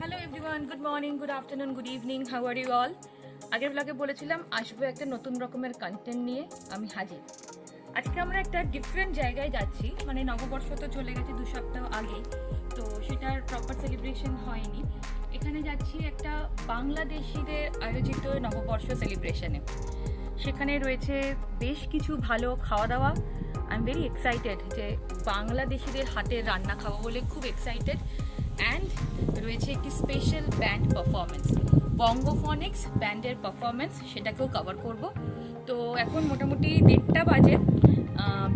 Hello everyone, good morning, good afternoon, good evening, how are you all. আগের ব্লগে বলেছিলাম আসবো একটা নতুন রকমের কন্টেন্ট নিয়ে। আমি হাজির। আজকে আমরা একটা ডিফারেন্ট জায়গায় যাচ্ছি। মানে নববর্ষ তো চলে গেছে 2 সপ্তাহ আগেই, তো সেটার প্রপার সেলিব্রেশন হয়নি। এখানে যাচ্ছি একটা বাংলাদেশিদের আয়োজিত নববর্ষ সেলিব্রেশনে। সেখানে রয়েছে বেশ কিছু ভালো খাওয়া দাওয়া। আই এম ভেরি এক্সাইটেড যে বাংলাদেশিদের হাতের রান্না খাবো বলে, খুব এক্সাইটেড। অ্যান্ড রয়েছে একটি স্পেশাল ব্যান্ড পারফরমেন্স, বঙ্গোফনিক্স ব্যান্ডের পারফরমেন্স, সেটাকেও কভার করব। তো এখন মোটামুটি 1:30 বাজে,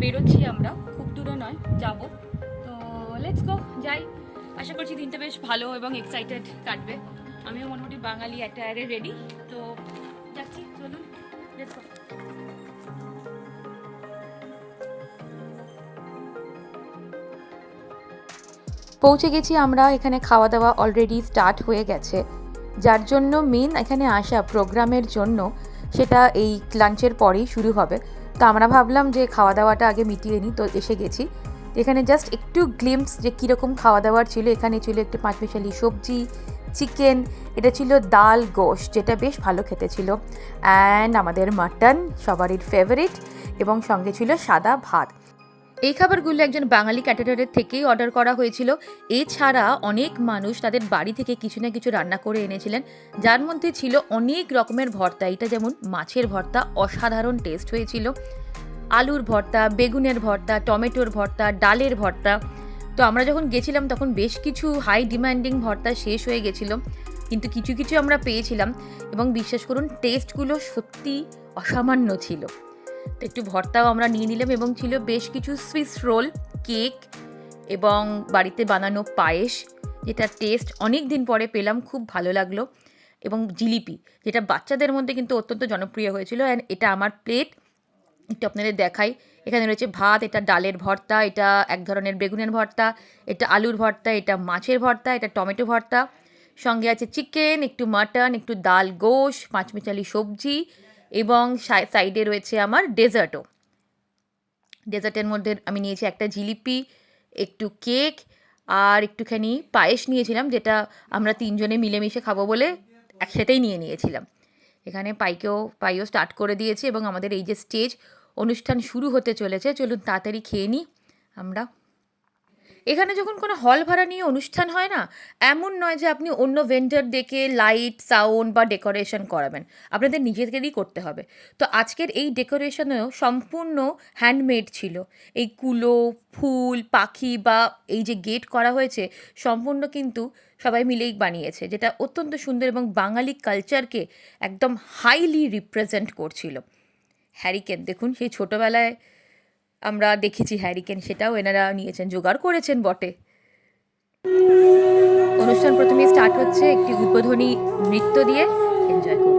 বেরোচ্ছি আমরা, খুব দূরে নয়, যাব। তো লেটস গো, যাই। আশা করছি দিনটা বেশ ভালো এবং এক্সাইটেড কাটবে। আমিও মোটামুটি বাঙালি অ্যাটায়ারে রেডি, তো যাচ্ছি, চলুন লেটস গো। পৌঁছে গেছি আমরা। এখানে খাওয়া দাওয়া অলরেডি স্টার্ট হয়ে গেছে। যার জন্য মেন এখানে আসা প্রোগ্রামের জন্য, সেটা এই লাঞ্চের পরেই শুরু হবে। তো আমরা ভাবলাম যে খাওয়া দাওয়াটা আগে মিটিয়ে নিই, তো এসে গেছি। এখানে জাস্ট একটু গ্লিম্পস যে কীরকম খাওয়া দাওয়ার ছিল। এখানে ছিল একটু 5 মিশালি সবজি, চিকেন, এটা ছিল ডাল গোশ, যেটা বেশ ভালো খেতে ছিল, অ্যান্ড আমাদের মাটন, সবারই ফেভারিট, এবং সঙ্গে ছিল সাদা ভাত। এই খাবারগুলো একজন বাঙালি ক্যাটারারের থেকেই অর্ডার করা হয়েছিল। এছাড়া অনেক মানুষ তাদের বাড়ি থেকে কিছু না কিছু রান্না করে এনেছিলেন, যার মধ্যে ছিল অনেক রকমের ভর্তা। এটা যেমন মাছের ভর্তা, অসাধারণ টেস্ট হয়েছিল, আলুর ভর্তা, বেগুনের ভর্তা, টমেটোর ভর্তা, ডালের ভর্তা। তো আমরা যখন গেছিলাম তখন বেশ কিছু হাই ডিমান্ডিং ভর্তা শেষ হয়ে গেছিলো, কিন্তু কিছু কিছু আমরা পেয়েছিলাম, এবং বিশ্বাস করুন টেস্টগুলো সত্যি অসামান্য ছিল। তো একটু ভর্তাও আমরা নিয়ে নিলাম, এবং ছিল বেশ কিছু সুইস রোল, কেক, এবং বাড়িতে বানানো পায়েস, যেটা টেস্ট অনেক দিন পরে পেলাম, খুব ভালো লাগলো, এবং জিলিপি, যেটা বাচ্চাদের মধ্যে কিন্তু অত্যন্ত জনপ্রিয় হয়েছিল। অ্যান্ড এটা আমার প্লেট, একটু আপনাদের দেখাই। এখানে রয়েছে ভাত, এটা ডালের ভর্তা, এটা এক ধরনের বেগুনের ভর্তা, এটা আলুর ভর্তা, এটা মাছের ভর্তা, এটা টমেটো ভর্তা, সঙ্গে আছে চিকেন, একটু মাটন, একটু ডাল গোশ, 5 মিশালি সবজি, এবং সাইডে রয়েছে আমার ডেজার্টও। ডেজার্টের মধ্যে আমি নিয়েছি একটা জিলিপি, একটু কেক, আর একটুখানি পায়েস নিয়েছিলাম, যেটা আমরা 3 জনে মিলেমিশে খাবো বলে একসাথেই নিয়েছিলাম। এখানে পাইও স্টার্ট করে দিয়েছি, এবং আমাদের এই যে স্টেজ অনুষ্ঠান শুরু হতে চলেছে। চলুন তাড়াতাড়ি খেয়ে নিই আমরা। এখানে যখন কোনো হল ভাড়া নিয়ে অনুষ্ঠান হয় না, এমন নয় যে আপনি অন্য ভেন্ডর ডেকে লাইট, সাউন্ড বা ডেকোরেশন করাবেন, আপনাদের নিজেদেরই করতে হবে। তো আজকের এই ডেকোরেশনেও সম্পূর্ণ হ্যান্ডমেড ছিল। এই কুলো, ফুল, পাখি বা এই যে গেট করা হয়েছে, সম্পূর্ণ কিন্তু সবাই মিলেই বানিয়েছে, যেটা অত্যন্ত সুন্দর এবং বাঙালি কালচারকে একদম হাইলি রিপ্রেজেন্ট করছিল। হ্যারিকেন দেখুন, সেই ছোটোবেলায় আমরা দেখেছি হ্যারিকেন, সেটাও এনারা নিয়েছেন, জোগাড় করেছেন বটে। অনুষ্ঠান প্রথমে স্টার্ট হচ্ছে একটি উদ্বোধনী নৃত্য দিয়ে। এনজয় করুন।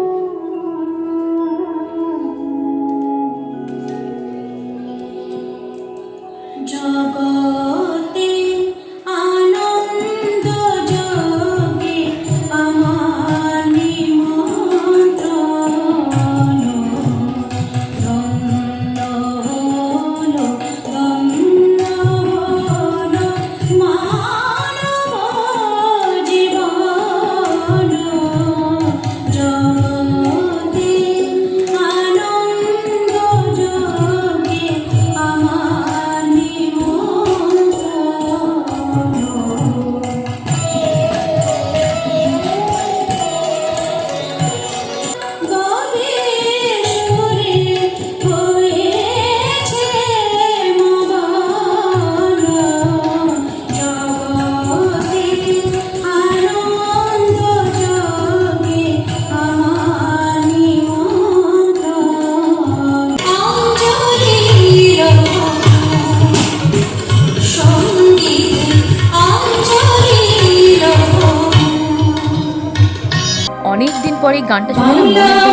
অনেক দিন পরে গানটা শুনলাম,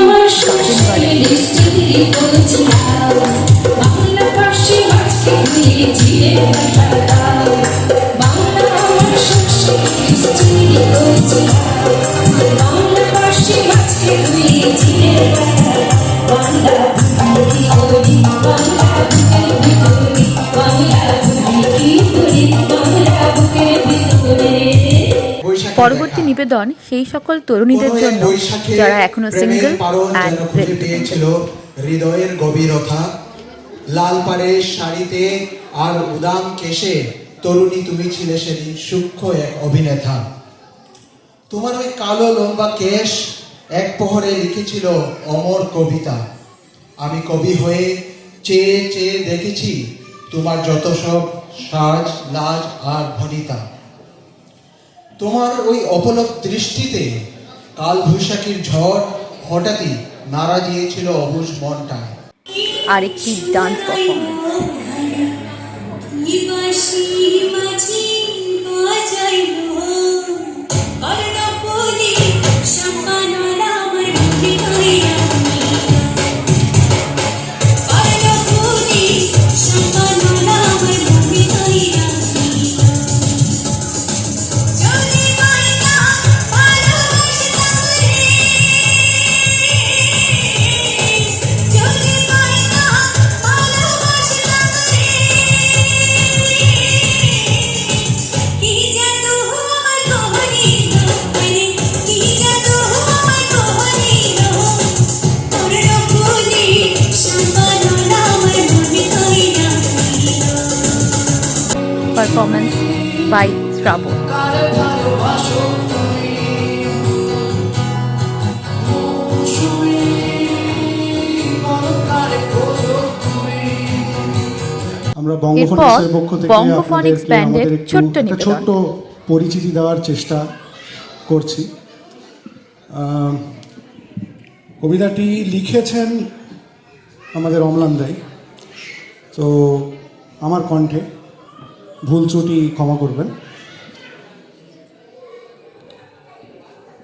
বৈশাখ পরবর্তী নিবেদন সেই সকল তরুণীদের জন্য যারা এখনো সিঙ্গেল অ্যান্ড পেয়েছিল হৃদয়ের গভীরতা। লাল পাড়ের শাড়িতে আর উদাম কেশে তরুণী তুমি ছিলে সেদিন সূক্ষ্ম এক অভিনেতা। তোমার ওই কালো লম্বা কেশ এক প্রহরে লিখেছিল অমর কবিতা। আমি কবি হয়ে চেয়ে চেয়ে দেখেছি তোমার যত সব সাজ লাজ আর ভনিতা। তোমার ওই অপলক দৃষ্টিতে কাল বৈশাখীর ঝড় হঠাৎই নাড়া দিয়েছিল অবুঝ মনটায়। আরেকটি dance performance. Performance by Strabo. আমরা বঙ্গফোনিক্সের পক্ষ থেকে বঙ্গফোনিক্স ব্যান্ডের ছোট্ট নিবেদন, ছোট্ট পরিচিতি দেওয়ার চেষ্টা করছি। কবিতাটি লিখেছেন আমাদের অম্লান দাই, তো আমার কণ্ঠে ভুল ত্রুটি ক্ষমা করবেন।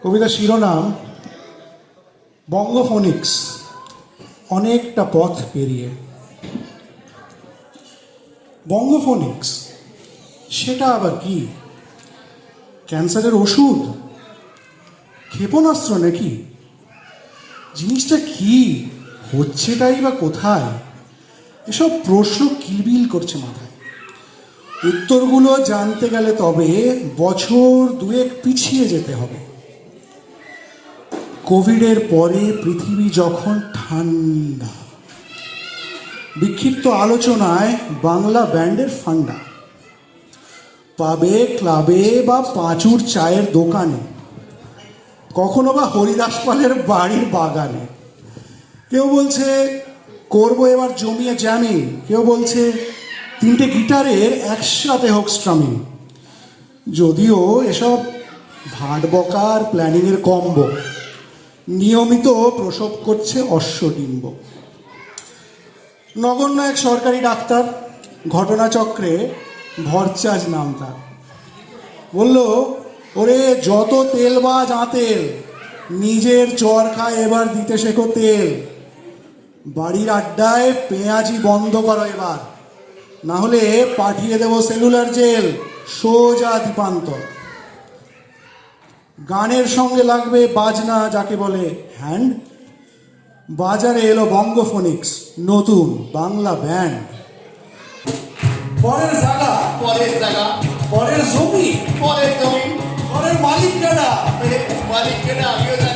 কবিতার শিরোনাম বঙ্গফোনিক্স অনেকটা পথ পেরিয়ে। বঙ্গফোনিক্স সেটা আবার কি? ক্যান্সারের ওষুধ, ক্ষেপণাস্ত্র নাকি? জিনিসটা কি, হচ্ছেটাই বা কোথায়? এসব প্রশ্ন কিলবিল করছে মাথায়। উত্তরগুলো জানতে গেলে তবে বছর দুয়েক পিছিয়ে যেতে হবে। কোভিডের পরে পৃথিবী যখন ঠান্ডা, বিক্ষিপ্ত আলোচনায় বাংলা ব্যান্ডের ফান্ডা পাবে ক্লাবে বা পাঁচুর চায়ের দোকানে, কখনো বা হরিদাস পালের বাড়ির বাগানে। কেউ বলছে করবো এবার জমিয়ে জ্যামিং, কেউ বলছে তিনটে গিটারের একসাথে হোক স্ট্রামিং। যদিও এসব ভাট বকার প্ল্যানিংয়ের কম্বো নিয়মিত প্রসব করছে অশ্বডিম্ব। নগণ্য এক সরকারি ডাক্তার, ঘটনাচক্রে ভরচাজ নাম তার, বলল ওরে যত তেল বা জাঁতেল, নিজের চরখায় এবার দিতে শেখো তেল। বাড়ির আড্ডায় পেঁয়াজি বন্ধ করো এবার, না হলে পাঠিয়ে দেব সেলুলার জেল সোজা দ্বীপান্তর। গানের সঙ্গে লাগবে বাজনা, যাকে বলে হ্যান্ড। বাজারে এলো বঙ্গফোনিক্স নতুন বাংলা ব্যান্ড। পরের জায়গা পরের জায়গা, পরের জমি পরের জমি, পরের মালিক কেনা, মালিক কেনা আমিও জানি।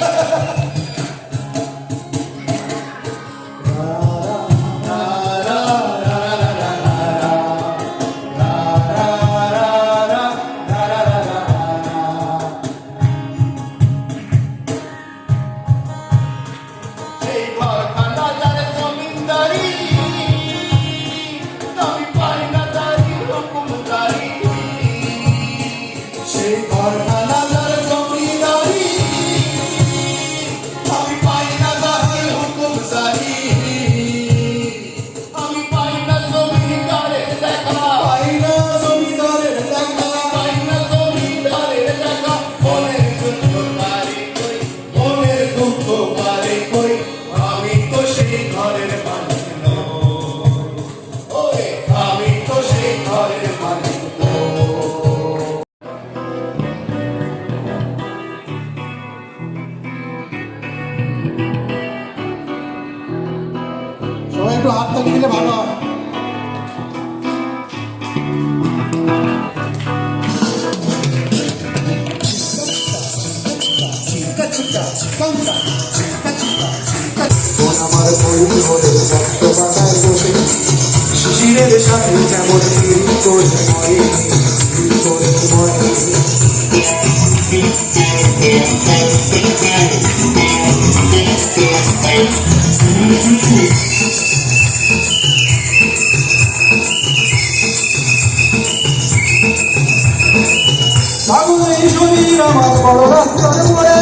বই হলে ভক্ত পাতায় বসে শিশিরের সাথে কেমন ফিল করে মরে ফিল করে মরে পাগল এই শরীর আমার বড় রাস্তার মোড়ে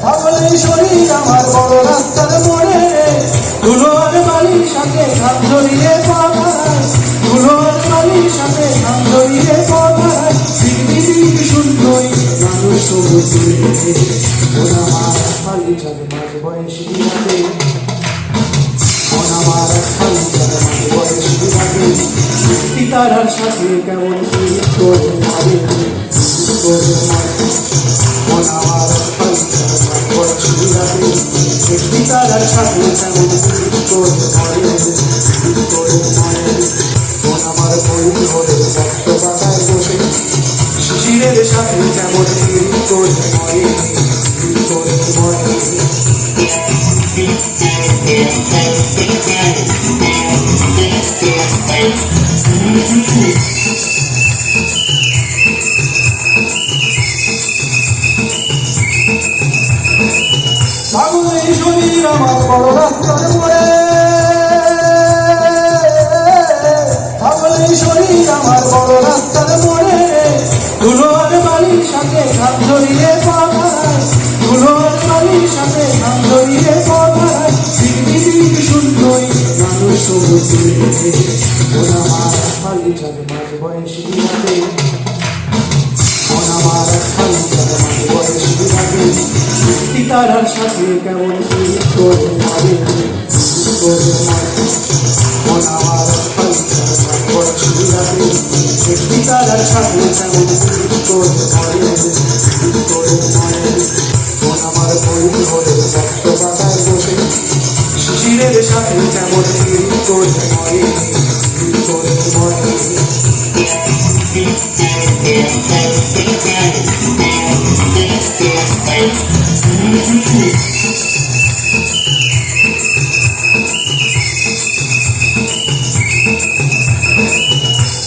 পাগল এই শরীর আমার বড় রাস্তার মোড়ে ধুলো আর বালির সাথে খান ধরিয়ে পাড়ায় ধুলো আর বালির সাথে খান ধরিয়ে পাড়ায় পৃথিবী সুন্দরী মানুষ সবুজ ওরা আমার খালি ছাড় মাঝ বয়সী রাতে আমার খালি ছাড় মাঝ বয়সী রাতে পিতারার সাথে কেমন করে মারে করে মারে আমার খালি ছাড় মাঝ বয়সী রাতে পিতারার সাথে কেমন করে মারে করে মারে আমার বই হলে ভক্ত পাতায় বসে শিশিরের সাথে কেমন করে মারে করে মারে পাগল এই শরীর আমার বড় রাস্তার মোড়ে পাগল এই শরীর আমার বড় রাস্তার মোড়ে ধুলো আর বালির সাথে খান ধরিয়ে পাড়ায় ধুলো আর বালির সাথে খান ধরিয়ে পাড়ায় পৃথিবী সুন্দরী মানুষ সবুজ ওরা আমার খালি ছাড় মাঝ বয়সী রাতে আমার খালি ছাড় মাঝ বয়সী রাতে পিতারার সাথে কেমন করে মারে করে মারে আমার খালি ছাড় মাঝ বয়সী রাতে পিতারার সাথে কেমন করে মারে করে মারে আমার বই হলে ভক্ত পাতায় বসে শিশিরের সাথে কেমন করে মারে করে মারে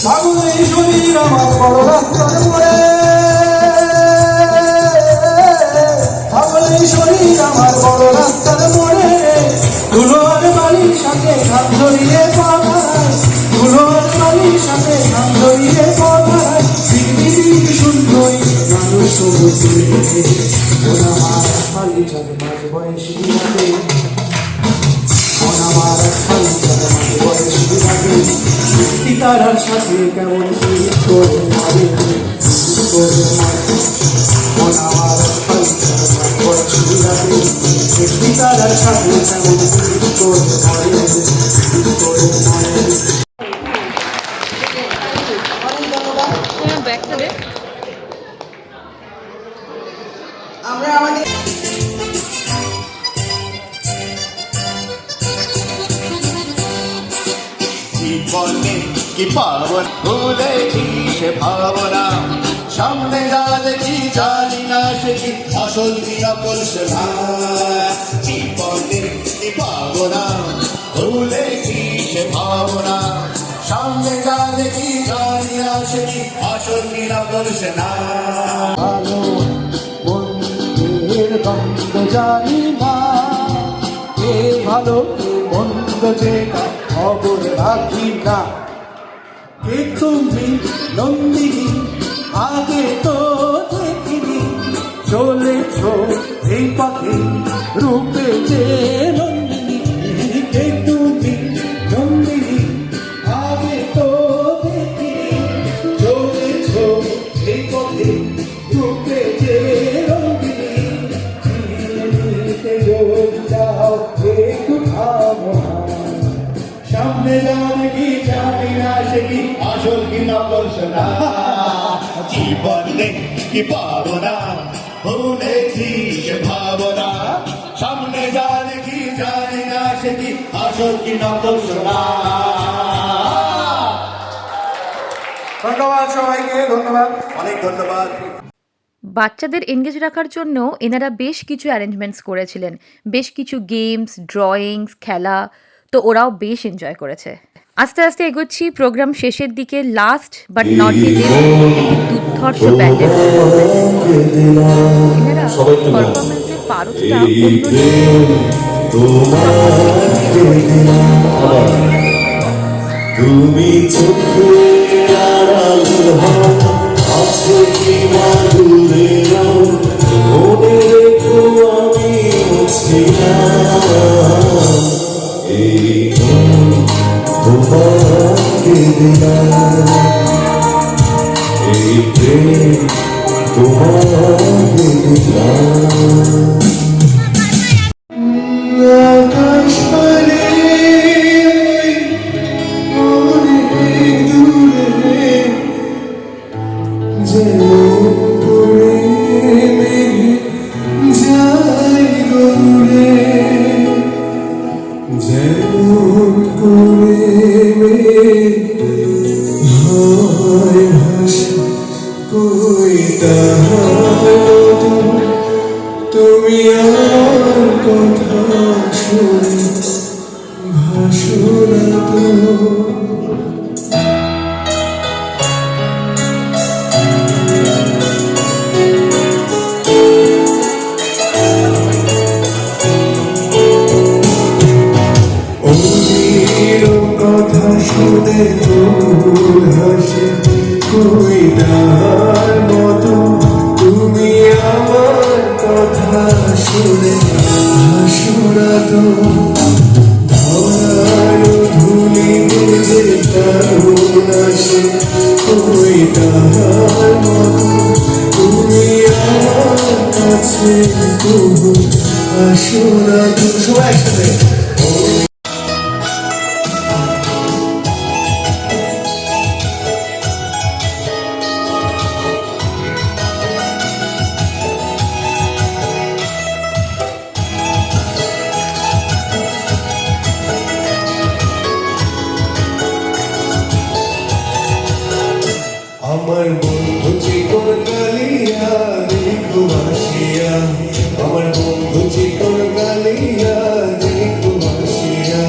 পাগল এই শরীর আমার বড় রাস্তার মোড়ে পাগল এই শরীর আমার বড় রাস্তার মোড়ে ধুলো আর বালির সাথে খান ধরিয়ে পাড়ায় ধুলো আর বালির সাথে খান ধরিয়ে পাড়ায় পৃথিবী সুন্দরী মানুষ সবুজ ওরা আমার খালি ছাড় মাঝ বয়সী রাতে আমার খালি ছাড় মাঝ বয়সী রাতে পিতারার সাথে কেমন করে মারে করে মারে আমার খালি ছাড় মাঝ বয়সী রাতে পিতারার সাথে কেমন করে মারে করে মারে আমরা আমাদের জীবনে কি পাবন ভুলে সে ভাবনা সামনে যা দেখি জানি না সে কি আসল কি নকল সে না জীবনে কি পাবনা ভুলে সে ভাবনা সামনে যা দেখি জানি না সে কি আসল কি নকল সে না ভালো মন্দের গন্ধ জানি না কে ভালো কে মন্দ যে খবর রাখি না কে তুমি নন্দিনী আগে তো দেখিনি চলেছ এই পথে রূপে যে নন্দিনী কে তুমি নন্দিনী আগে তো দেখিনি চলেছ এই পথে রূপে যে নন্দিনী যাও একটু থামো সামনে যাওয়া কি জানি না সে কি আসল কি নকল শোনা জীবনে কি পাবনা ভুলেছি সে ভাবনা সামনে যা দেখি জানি না সে কি আসল কি নকল শোনা ধন্যবাদ সবাইকে ধন্যবাদ অনেক ধন্যবাদ বাচ্চাদের এনগেজ রাখার জন্য এনারা বেশ কিছু অ্যারেঞ্জমেন্টস করেছিলেন, বেশ কিছু গেমস, ড্রয়িংস, খেলা, তো ওরাও বেশ এনজয় করেছে। আস্তে আস্তে এগোচ্ছি প্রোগ্রাম শেষের দিকে। Last but not the least, একটি দুর্ধর্ষ ব্যান্ডের পারফরমেন্স। এনারা পারফরমেন্সের পারদটা তুমি চোখে আড়াল হও, আছে কি মাদুরে মনে রেখো আমি ছিলাম, এই তোমাকে দিলাম, এই প্রেম তোমাকে দিলাম। আকাশ পারে অনেক দূরে যেমন করে মেঘে যায় গৌরে, যেমন করে মেঘ হয় ভাসে কই তাহার তুমি আমার কথা শুনে ভাসো না তো। অন্যের কথা শুনে মন হাসে কই তাহার মতো তুমি আমার কথা শুনে হাসো না তো। ধরার ধুলিতে যে দারুণ আসে কই তাহার মতো তুমি আমার কাছে তবু আসো না তো। সবাই একসাথে আমার বন্ধু চিকন কালিয়া দেখো আসিয়া, আমার বন্ধু চিকন কালিয়া দেখো আসিয়া,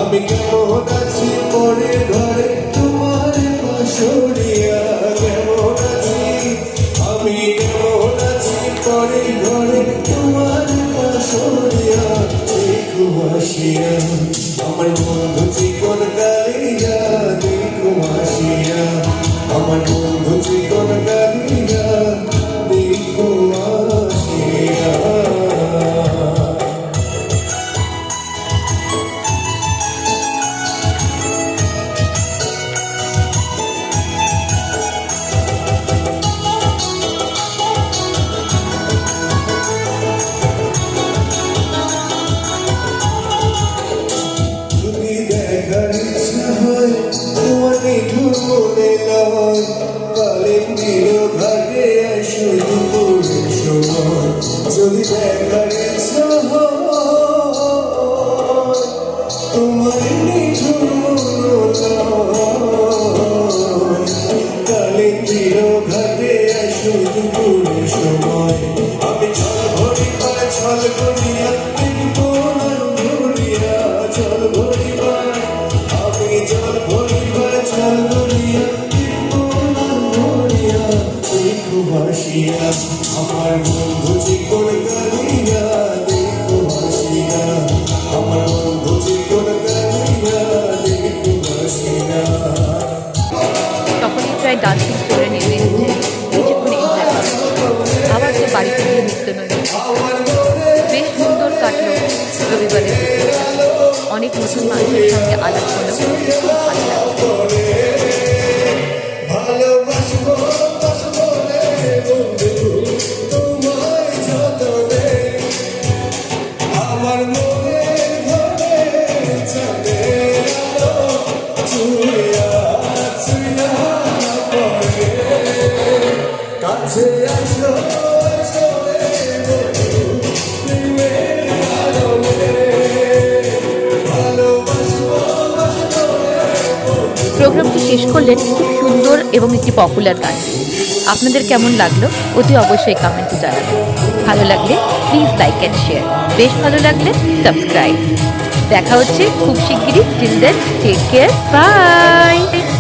আমি কেমন আছি পরে ঘরে তোমার বাসরিয়া, কেমন আছি আমি কেমন আছি পরে ঘরে তোমার বাসরিয়া দেখো আসিয়া, আমার বন্ধু চিকন কালিয়া দেখো আসিয়া, আমার বন্ধু চিকন কালিয়া দেখো আসিয়া। যদি দেখার ইচ্ছা হয় তোমার নিঠুর মনে লয়, কালিন্দির ঘাটে আসো দুপুরের সময়, যদি দেখার ইচ্ছা হয় তোমার নিঠুর মনে লয়, কালিন্দির ঘাটে আসো দুপুরের সময়, আমি ছল ভরি পায় ছল করিয়া দেখবো না ঘুরিয়া, ছল ভরি পায় আমি জল ভরি পায় ছল করিয়া দেখবো না ঘুরিয়া দেখো ভাসিয়া, আমার বন্ধু চিকন কালিয়া দেখো ভাসিয়া, আমার বন্ধু চিকন কালিয়া দেখো ভাসিয়া। তখনই প্রায় ডান্সিং করে নেমে এসেছে, কিছুক্ষণ এনজয় করে আবার তো বাড়িতে গিয়ে নিত্য নয়। বেশ সুন্দর কাটলো রবিবারের দুপুরটা। অনেক নতুন মানুষের সঙ্গে আলাপ হলো, খুব ভালো লাগলো। ভালোবাসবো বাসবো রে বন্ধু তোমায় যতনে, আমার মনে ঘরে চাঁদের আলো চুইয়া চুইয়া পড়ে, কাছে আসো চলে বন্ধু প্রেমের কারণে, ভালোবাসবো বাসবো রে বন্ধু। প্রোগ্রামটি শেষ করলেন খুব সুন্দর এবং একটি পপুলার গান। আপনাদের কেমন লাগলো অতি অবশ্যই কমেন্টে জানাবেন। ভালো লাগলে প্লিজ লাইক অ্যান্ড শেয়ার, বেশ ভালো লাগলে সাবস্ক্রাইব। দেখা হচ্ছে খুব শিগগিরই। Till then take care, by.